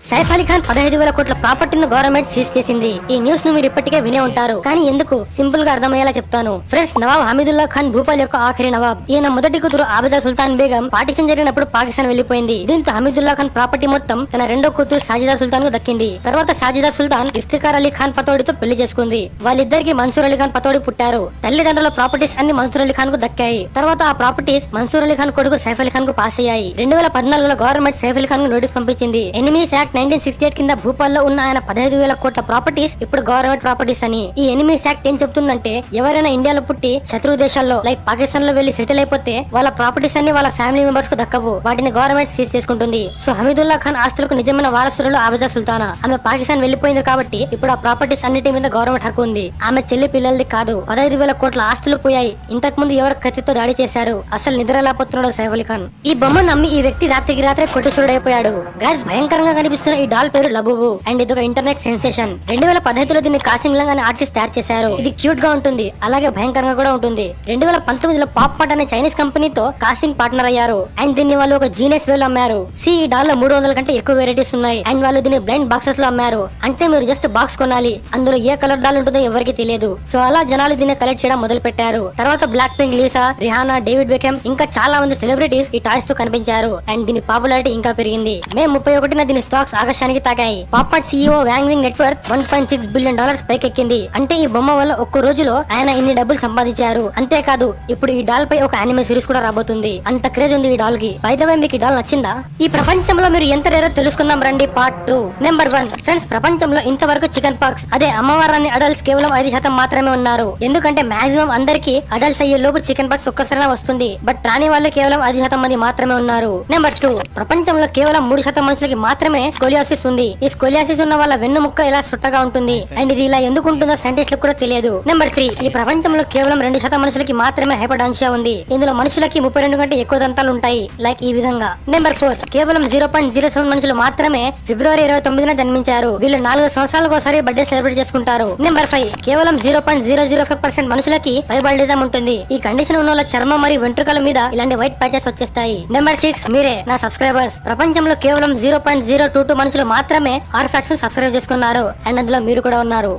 సైఫ్ అలీ ఖాన్ 15,000 కోట్ల ప్రాపర్టీని government seize చేసింది. ఈ న్యూస్ ను మీరు ఇప్పటికే వినే ఉంటారు, కానీ ఎందుకు సింపుల్ గా అర్థమయ్యేలా చెప్తాను. ఫ్రెండ్స్, నవాబ్ హమీదుల్లా ఖాన్ భూపాల్ యొక్క ఆఖరి నవాబ్. ఈయన మొదటి కూతురు ఆబిదా సుల్తాన్ బేగం పార్టీషన్ జరిగినప్పుడు పాకిస్తాన్ వెళ్లిపోయింది. దీంతో హమీదుల్లా ఖాన్ ప్రాపర్టీ మొత్తం తన రెండో కూతురు సాజిదా సుల్తాన్ కు దక్కింది. తర్వాత సాజిదా సుల్తాన్ ఇఫ్తిఖార్ అలీ ఖాన్ పతోడితో పెళ్లి చేసుకుంది. వాళ్ళిద్దరికి మన్సూర్ అలీ ఖాన్ పతోడి పుట్టారు. తల్లిదండ్రుల ప్రాపర్టీస్ అన్ని మన్సూర్ అలీ ఖాన్ కు దక్కాయి. తర్వాత ఆ ప్రాపర్టీస్ మన్సూర్ అలీ ఖాన్ కొడుకు సైఫ్ అలీ ఖాన్ కు పాస్ అయ్యాయి. 2014లో గవర్నమెంట్ సైఫ్ అలీ ఖాన్ కు నోటీస్ పంపించింది. ఎనిమీస్ యాక్ట్ 1968 కింద భూపాల్లో ఉన్న ఆయన 15,000 కోట్ల ప్రాపర్టీస్ ఇప్పుడు గవర్నమెంట్ ప్రాపర్టీస్ అని. ఈ ఎనిమీస్ యాక్ట్ ఏం చెప్తుందంటే, ఎవరైనా ఇండియాలో పుట్టి శత్రు దేశాల్లో లైక్ పాకిస్తాన్ లో వెళ్లి సెటిల్ అయిపోతే వాళ్ళ ప్రాపర్టీస్ అన్ని వాళ్ళ ఫ్యామిలీ మెంబర్స్ కు దక్కవు. వాటిని గవర్నమెంట్ సీజ్ చేసుకుంటుంది. సో హమీదుల్లా ఖాన్ ఆస్తులకు నిజమైన వారసులు ఆబిదా సుల్తానా. ఆమె పాకిస్తాన్ వెళ్లిపోయింది కాబట్టి ఇప్పుడు ఆ ప్రాపర్టీస్ అన్నిటి మీద గవర్నమెంట్ హక్కు ఉంది. ఆమె చెల్లి పిల్లలది కాదు. 15,000 కోట్ల ఆస్తులు పోయాయి. ఇంతకు ముందు ఎవరు కత్తితో దాడి చేశారు. అసలు నిద్రలేకపోతున్నాడు సైఫ్ అలీ ఖాన్. ఈ బొమ్మను నమ్మి ఈ వ్యక్తి రాత్రికి రాత్రే కొట్టుచుడైపోయాడు. గాయస్, భయంకరంగా కనిపిస్తున్న ఈ డాల్ పేరు లబుబు అండ్ ఇదొక ఇంటర్నెట్ సెన్సేషన్. 2015లో దీన్ని కాసింగ్ లాంగ్ అనే ఆర్టిస్ట్ తయారు చేశారు. ఇది క్యూట్ గా ఉంటుంది, అలాగే భయంకరంగా కూడా ఉంటుంది. 2019లో పాప్ పాట్ అనే చైనీస్ కంపెనీతో కాసింగ్ పార్ట్నర్ అయ్యారు అండ్ దీన్ని వాళ్ళు ఒక జీనియస్ వేలో అమ్మారు. ఈ డాల్ లో 300 కంటే ఎక్కువ వెరైటీస్ ఉన్నాయి అండ్ వాళ్ళు దీన్ని బ్లైండ్ బాక్సెస్ లో అమ్మారు. అంటే మీరు జస్ట్ బాక్స్ కొనాలి, అందులో ఏ కలర్ డాల్ ఉంటుందో ఎవరికి తెలియదు. సో అలా జనాలు దీన్ని కలెక్ట్ చేయడం మొదలు పెట్టారు. తర్వాత Blackpink, Lisa, Rihanna, David Beckham ఇంకా చాలా మంది సెలబ్రిటీస్ ఈ టాయ్స్ తో కనిపించారు అండ్ దీని పాపులారిటీ ఇంకా పెరిగింది. మే 31న దీని స్టాక్స్ ఆకాశానికి తాకాయి. పాపాట్ CEO వ్యాంగ్ వింగ్ నెట్వర్క్ $1.6 బిలియన్ పైకెక్కింది. అంటే ఈ బొమ్మ వల్ల ఒక్క రోజులో ఆయన ఇన్ని డబ్బులు సంపాదించారు. అంతేకాదు, ఇప్పుడు ఈ డాల్ పై ఒక యానిమే సిరీస్ కూడా రాబోతుంది. అంత క్రేజ్ ఉంది ఈ డాల్ కి. బై ద వే, మీకు ఈ డాల్ నచ్చిందా? ఈ ప్రపంచంలో మీరు ఎంత రేరో తెలుసుకుందాం రండి. పార్ట్ 2. నెంబర్ 1. ఫ్రెండ్స్, ప్రపంచంలో ఇంతవరకు చికెన్ పాక్స్ అదే అమ్మవారాన్ని అడల్ట్స్ కేవలం 5% మాత్రమే ఉన్నారు. ఎందుకంటే మాక్సిమం అందరికి అడల్ట్స్ అయ్యే లోపు చికెన్ పాక్స్ ఒక్కసారి వస్తుంది. బట్ రాని వాళ్ళు కేవలం 5% మంది మాత్రమే ఉన్నారు. నెంబర్ 2. ప్రపంచంలో కేవలం 3% మనుషులకి మాత్రమే స్కోలియాసిస్ ఉంది. ఈ స్కోలియాసిస్ ఉన్న వాళ్ళ వెన్నుముక్క ఇలా సుట్టగా ఉంటుంది అండ్ ఇది ఇలా ఎందుకు ఉంటుందో సైంటిస్టులకు కూడా తెలియదు. నెంబర్ 3. ఈ ప్రపంచంలో కేవలం 2% మనుషులకి మాత్రమే హైపర్డాన్షియా ఉంది. ఇందులో మనుషులకి 32 కంటే ఎక్కువ దంతాలు ఉంటాయి, లైక్ ఈ విధంగా. నెంబర్ 4. కేవలం 0.07 మనుషులు మాత్రమే ఫిబ్రవరి 29న జన్మించారు. వీళ్ళు 4 సంవత్సరాలకు ఒకసారి బర్త్డే సెలబ్రేట్ చేసుకుంటారు. నెంబర్ 5. కేవలం 0.005% మనుషులకి పైబాల్డిజం ఉంటుంది. ఈ కండిషన్ ఉన్న వాళ్ళ చర్మం మరియు వెంట్రుకల మీద ఇలాంటి వైట్ ప్యాచెస్ వచ్చేస్తాయి. నెంబర్ 6. మీరే నా సబ్స్క్రైబర్స్. ప్రపంచంలో కేవలం 0.022 మనుషులు మాత్రమే ఆర్ఫాక్స్ ను సబ్స్క్రైబ్ చేసుకున్నారు అండ్ అందులో మీరు కూడా ఉన్నారు.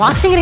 బాక్సింగ్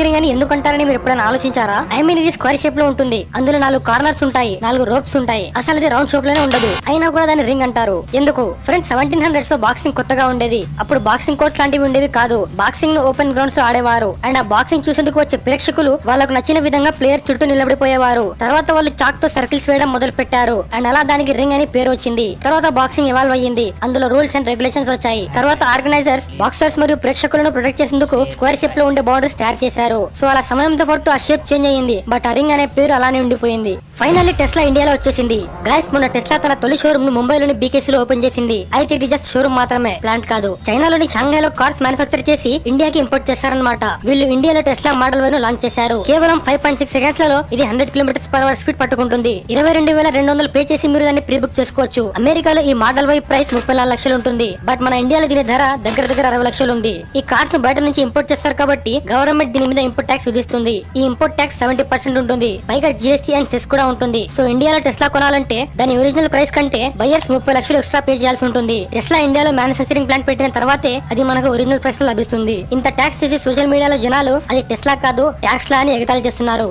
రింగ్ అని ఎందుకంటారని మీరు ఎప్పుడైనా ఆలోచించారా? ఐ మీన్, ఇది స్క్వేర్ షేప్ లో ఉంటుంది. అందులో 4 కార్నర్స్ ఉంటాయి, 4 రోప్స్ ఉంటాయి. అసలు ఇది రౌండ్ షేప్ లోనే ఉండదు, అయినా కూడా దాన్ని రింగ్ అంటారు. ఎందుకు? ఫ్రెండ్స్, 1700s లో బాక్సింగ్ కొత్తగా ఉండేది. అప్పుడు బాక్సింగ్ కోర్ట్స్ లాంటివి ఉండేవి కాదు. బాక్సింగ్ ను ఓపెన్ గ్రౌండ్స్ లో ఆడేవారు అండ్ ఆ బాక్సింగ్ చూసేందుకు వచ్చే ప్రేక్షకులు వాళ్ళకు నచ్చిన విధంగా ప్లేయర్ చుట్టూ నిలబడిపోయేవారు. తర్వాత వాళ్ళు చాక్ తో సర్కిల్స్ వేయడం మొదలు పెట్టారు అండ్ అలా దానికి రింగ్ అని పేరు వచ్చింది. తర్వాత బాక్సింగ్ ఎవాల్వ్ అయ్యింది. అందులో రూల్స్ అండ్ రెగ్యులేషన్స్ వచ్చాయి. తర్వాత ఆర్గనైజర్స్ బాక్సర్స్ మరియు ప్రేక్షకులను ప్రొటెక్ట్ చేసేందుకు స్క్వేర్ షేప్ లో ఉండే బౌండరీస్ తయారు చేశారు. సో అలా సమయంతో పాటు ఆ షేప్ చేంజ్ అయ్యింది, బట్ ఆ రింగ్ అనే పేరు అలానే ఉండిపోయింది. ఫైనల్లీ టెస్లా ఇండియాలో వచ్చేసింది. గైస్, మొన్న టెస్లా తన తొలి షోరూమ్ ను ముంబైలోని BKC లో ఓపెన్ చేసింది. అయితే ఇది జస్ట్ షోరూమ్ మాత్రమే, ప్లాంట్ కాదు. చైనాలోని షాంఘై లో కార్స్ మ్యానుఫ్యాక్చర్ చేసి ఇండియాకి ఇంపోర్ట్ చేస్తారన్నమాట. వీళ్ళు ఇండియాలో టెస్లా మోడల్ వై ను లాంచ్ చేశారు. కేవలం 5.6 సెకండ్స్ లలో ఇది 100 km/h స్పీడ్ పట్టుకుంటుంది. 22,200 పే చేసి మీరు దాన్ని ప్రీ బుక్ చేసుకోవచ్చు. అమెరికాలో ఈ మోడల్ వై ప్రైస్ 34 లక్షలు ఉంటుంది, బట్ మన ఇండియాలో దీని ధర దగ్గర 60 లక్షలు ఉంది. ఈ కార్స్ బయట నుంచి ఇంపోర్ట్ చేస్తారు కాబట్టి గవర్నమెంట్ దీని మీద ఇంపోర్ట్ ట్యాక్స్ విధిస్తుంది. ఈ ఇంపోర్ట్ ట్యాక్స్ 70% ఉంటుంది. పైగా GST అండ్ సెస్ కూడా ఉంటుంది. సో ఇండియాలో టెస్లా కొనాలంటే దాని ఒరిజినల్ ప్రైస్ కంటే బయర్స్ 30 లక్షలు ఎక్స్ట్రా పే చేయాల్సి ఉంటుంది. టెస్లా ఇండియాలో మ్యానుఫ్యాక్చరింగ్ ప్లాంట్ పెట్టిన తర్వాతే అది మనకు ఒరిజినల్ ప్రైస్ లో లభిస్తుంది. ఇంత ట్యాక్స్ చేసి సోషల్ మీడియాలో జనాలు అది టెస్లా కాదు ట్యాక్స్ లా అని ఎగతాళి చేస్తున్నారు.